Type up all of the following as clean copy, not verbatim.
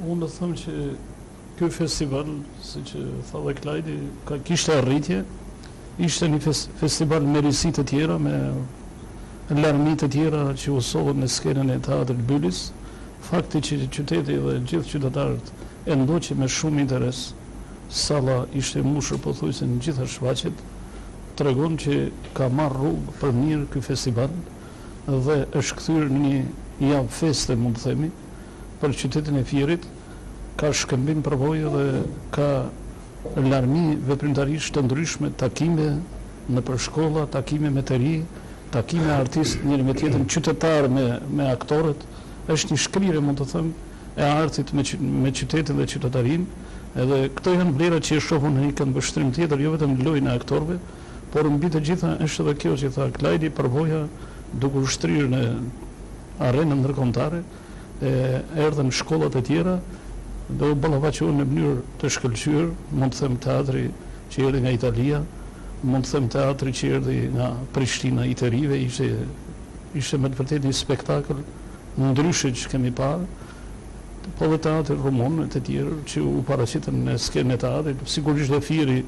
Unë do them që ky festival, siç tha dhe Klajdi, kishte arritje, ishte një festival me risi të tjera, me larmi të tjera që usohen në skenën e teatrit Bylis. Fakti që qyteti dhe gjithë qytetarët e ndoqi me shumë interes, salla ishte mbushur pothuajse në gjitha shfaqjet, tregon që ka marrë rrugë për mirë ky festival dhe është kthyer në një javë feste, mund të themi, për qytetin e Fierit. Ka shkëmbim përvojë dhe ka larmi veprimtarisht të ndryshme, takime në për shkolla, takime me të ri, takime artist njëri me tjetrin, qytetar me aktorët. Është një shkrirje, mund të them, e artit me qytetin dhe qytetarin. Edhe këto janë vlerat që e shohun në një këndvështrim tjetër, jo vetëm lojën e aktorëve, por mbi të gjitha është edhe kjo që tha Klajdi, përvoja duke u shtrirë në arenën ndërkombëtare, erdhën shkollat e tjera dhe u ballafaqohen në mënyrë të shkëlqyer, mund të them teatri që erdhi nga Italia, mund të them teatri që erdhi nga Prishtina i të rive, ishte me të vërtetë një spektakël ndryshe që kemi parë, po dhe teatri rumon e të tjerë që u paraqitën në skenën e teatrit, sigurisht dhe Fieri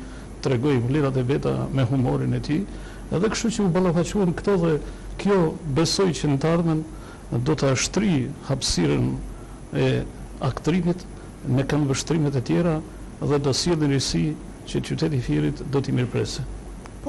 tregoi vlerat e veta me humorin e tij, edhe kështu që u ballafaqohen këto dhe kjo besoj që në të ardhmen do të ashtri hapësirën e aktrimit me këndvështrimet e tjera dhe do sjellë risi që qyteti i Fierit do t'i mirëpresë.